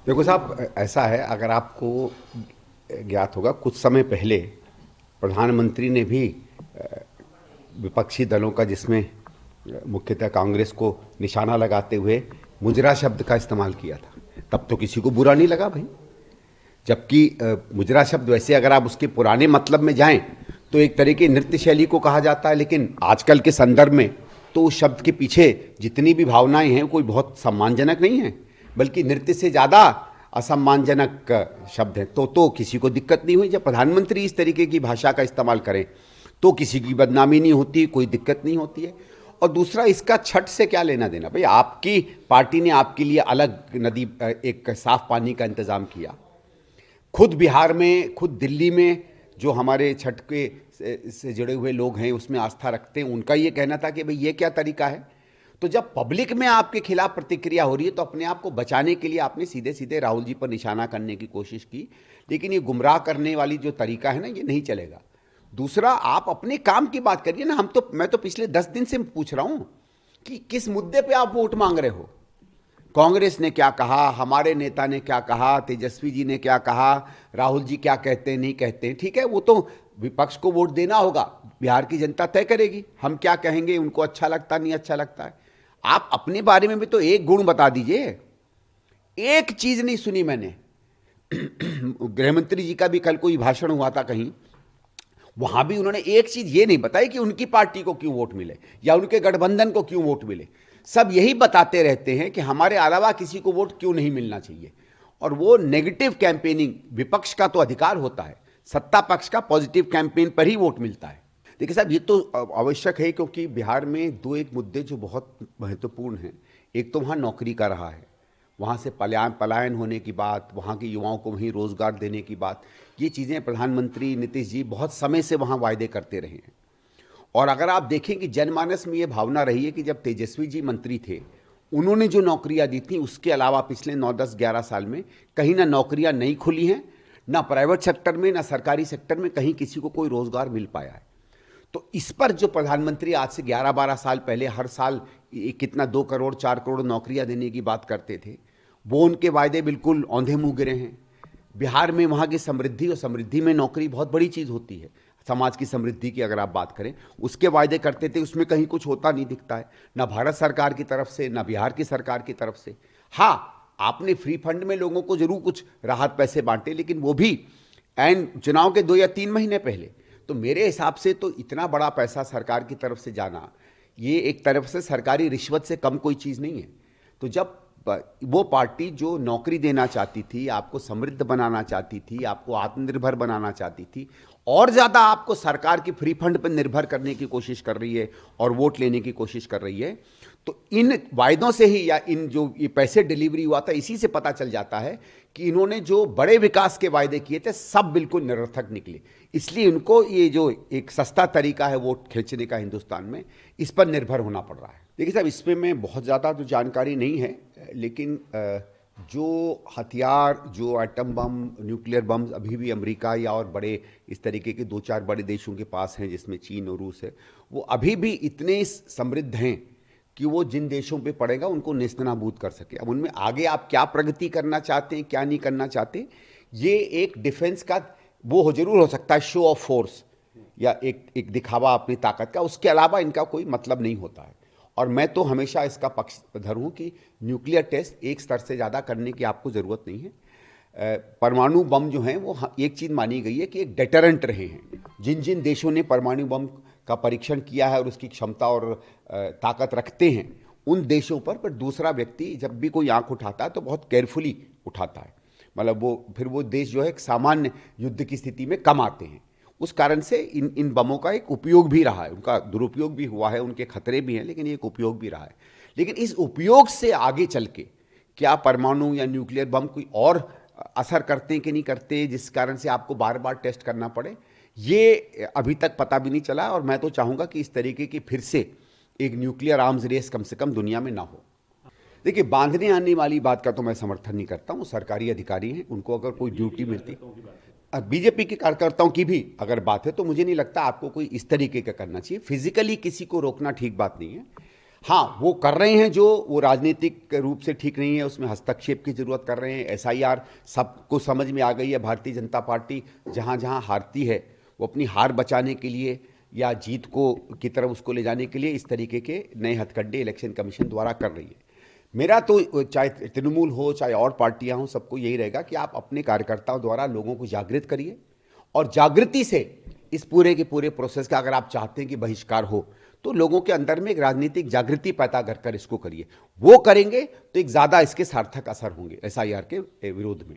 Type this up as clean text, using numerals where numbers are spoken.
देखो साहब, ऐसा है, अगर आपको ज्ञात होगा कुछ समय पहले प्रधानमंत्री ने भी विपक्षी दलों का, जिसमें मुख्यतः कांग्रेस को निशाना लगाते हुए मुजरा शब्द का इस्तेमाल किया था। तब तो किसी को बुरा नहीं लगा भाई। जबकि मुजरा शब्द वैसे अगर आप उसके पुराने मतलब में जाएं तो एक तरह की नृत्य शैली को कहा जाता है, लेकिन आजकल के संदर्भ में तो उस शब्द के पीछे जितनी भी भावनाएं हैं कोई बहुत सम्मानजनक नहीं है, बल्कि नृत्य से ज़्यादा असम्मानजनक शब्द है। तो किसी को दिक्कत नहीं हुई। जब प्रधानमंत्री इस तरीके की भाषा का इस्तेमाल करें तो किसी की बदनामी नहीं होती, कोई दिक्कत नहीं होती है। और दूसरा, इसका छठ से क्या लेना देना भाई? आपकी पार्टी ने आपके लिए अलग नदी, एक साफ पानी का इंतजाम किया। खुद बिहार में, खुद दिल्ली में जो हमारे छठ के से जुड़े हुए लोग हैं उसमें आस्था रखते हैं, उनका ये कहना था कि भाई ये क्या तरीका है। तो जब पब्लिक में आपके खिलाफ प्रतिक्रिया हो रही है तो अपने आप को बचाने के लिए आपने सीधे सीधे राहुल जी पर निशाना करने की कोशिश की, लेकिन ये गुमराह करने वाली जो तरीका है ना, ये नहीं चलेगा। दूसरा, आप अपने काम की बात करिए ना। मैं तो पिछले 10 दिन से पूछ रहा हूं कि किस मुद्दे पे आप वोट मांग रहे हो। कांग्रेस ने क्या कहा, हमारे नेता ने क्या कहा, तेजस्वी जी ने क्या कहा, राहुल जी क्या कहते हैं नहीं कहते हैं, ठीक है, वो तो विपक्ष को वोट देना होगा, बिहार की जनता तय करेगी हम क्या कहेंगे, उनको अच्छा लगता नहीं अच्छा लगता है। आप अपने बारे में भी तो एक गुण बता दीजिए। एक चीज नहीं सुनी मैंने। गृहमंत्री जी का भी कल कोई भाषण हुआ था कहीं, वहां भी उन्होंने एक चीज ये नहीं बताई कि उनकी पार्टी को क्यों वोट मिले या उनके गठबंधन को क्यों वोट मिले। सब यही बताते रहते हैं कि हमारे अलावा किसी को वोट क्यों नहीं मिलना चाहिए। और वो नेगेटिव कैंपेनिंग, विपक्ष का तो अधिकार होता है, सत्ता पक्ष का पॉजिटिव कैंपेन पर ही वोट मिलता है। देखिए साहब, ये तो आवश्यक है, क्योंकि बिहार में दो एक मुद्दे जो बहुत महत्वपूर्ण हैं। एक तो वहाँ नौकरी का रहा है, वहाँ से पलायन होने की बात, वहाँ के युवाओं को वहीं रोजगार देने की बात, ये चीज़ें प्रधानमंत्री नीतीश जी बहुत समय से वहाँ वायदे करते रहे हैं। और अगर आप देखें कि जनमानस में ये भावना रही है कि जब तेजस्वी जी मंत्री थे, उन्होंने जो नौकरियां दी थी, उसके अलावा पिछले 9, 10, 11 साल में कहीं ना नौकरियां नहीं खुली हैं, ना प्राइवेट सेक्टर में ना सरकारी सेक्टर में कहीं किसी को कोई रोजगार मिल पाया है। तो इस पर जो प्रधानमंत्री आज से 11, 12 साल पहले हर साल कितना 2 करोड़ 4 करोड़ नौकरियां देने की बात करते थे, वो उनके वायदे बिल्कुल औंधे मुंह गिरे हैं। बिहार में वहाँ की समृद्धि, और समृद्धि में नौकरी बहुत बड़ी चीज़ होती है। समाज की समृद्धि की अगर आप बात करें, उसके वायदे करते थे, उसमें कहीं कुछ होता नहीं दिखता है, ना भारत सरकार की तरफ से ना बिहार की सरकार की तरफ से। हाँ, आपने फ्री फंड में लोगों को जरूर कुछ राहत पैसे बांटे, लेकिन वो भी एन चुनाव के 2 या 3 महीने पहले। तो मेरे हिसाब से तो इतना बड़ा पैसा सरकार की तरफ से जाना, ये एक तरफ से सरकारी रिश्वत से कम कोई चीज़ नहीं है। तो जब वो पार्टी जो नौकरी देना चाहती थी, आपको समृद्ध बनाना चाहती थी, आपको आत्मनिर्भर बनाना चाहती थी, और ज़्यादा आपको सरकार की फ्री फंड पर निर्भर करने की कोशिश कर रही है और वोट लेने की कोशिश कर रही है, तो इन वायदों से ही, या इन जो ये पैसे डिलीवरी हुआ था, इसी से पता चल जाता है कि इन्होंने जो बड़े विकास के वायदे किए थे सब बिल्कुल निरर्थक निकले। इसलिए इनको ये जो एक सस्ता तरीका है वोट खींचने का हिंदुस्तान में, इस पर निर्भर होना पड़ रहा है। देखिए साहब, इसमें मैं बहुत ज़्यादा तो जानकारी नहीं है, लेकिन जो हथियार, जो एटम बम, न्यूक्लियर बम अभी भी अमेरिका या और बड़े इस तरीके के 2, 4 बड़े देशों के पास हैं, जिसमें चीन और रूस है, वो अभी भी इतने समृद्ध हैं कि वो जिन देशों पे पड़ेगा उनको नेस्तनाबूद कर सके। अब उनमें आगे आप क्या प्रगति करना चाहते हैं, क्या नहीं करना चाहते, ये एक डिफेंस का वो हो जरूर हो सकता है, शो ऑफ फोर्स या एक एक दिखावा अपनी ताकत का, उसके अलावा इनका कोई मतलब नहीं होता है। और मैं तो हमेशा इसका पक्षधर हूँ कि न्यूक्लियर टेस्ट एक स्तर से ज़्यादा करने की आपको ज़रूरत नहीं है। परमाणु बम जो हैं वो एक चीज़ मानी गई है कि एक डेटरेंट रहे हैं। जिन जिन देशों ने परमाणु बम का परीक्षण किया है और उसकी क्षमता और ताकत रखते हैं, उन देशों पर दूसरा व्यक्ति जब भी कोई आंख उठाता है तो बहुत केयरफुली उठाता है। मतलब वो फिर वो देश जो है एक सामान्य युद्ध की स्थिति में कम आते हैं। उस कारण से इन इन बमों का एक उपयोग भी रहा है, उनका दुरुपयोग भी हुआ है, उनके खतरे भी हैं, लेकिन ये एक उपयोग भी रहा है। लेकिन इस उपयोग से आगे चल के क्या परमाणु या न्यूक्लियर बम कोई और असर करते हैं कि नहीं करते, जिस कारण से आपको बार बार टेस्ट करना पड़े, ये अभी तक पता भी नहीं चला। और मैं तो चाहूँगा कि इस तरीके की फिर से एक न्यूक्लियर आर्म्स रेस कम से कम दुनिया में ना हो। देखिए, बांधने आने वाली बात का तो मैं समर्थन नहीं करता हूँ। सरकारी अधिकारी हैं, उनको अगर कोई ड्यूटी मिलती, बीजेपी के कार्यकर्ताओं की भी अगर बात है, तो मुझे नहीं लगता आपको कोई इस तरीके का करना चाहिए। फिजिकली किसी को रोकना ठीक बात नहीं है। हाँ, वो कर रहे हैं जो वो राजनीतिक रूप से ठीक नहीं है, उसमें हस्तक्षेप की जरूरत कर रहे हैं। एसआईआर सबको समझ में आ गई है। भारतीय जनता पार्टी जहाँ जहाँ हारती है वो अपनी हार बचाने के लिए या जीत को की तरफ उसको ले जाने के लिए इस तरीके के नए हथकंडे इलेक्शन कमीशन द्वारा कर रही है। मेरा तो चाहे तृणमूल हो चाहे और पार्टियां हों, सबको यही रहेगा कि आप अपने कार्यकर्ताओं द्वारा लोगों को जागृत करिए और जागृति से इस पूरे के पूरे प्रोसेस का अगर आप चाहते हैं कि बहिष्कार हो तो लोगों के अंदर में एक राजनीतिक जागृति पैदा कर इसको करिए। वो करेंगे तो एक ज़्यादा इसके सार्थक असर होंगे एसआईआर के विरोध में।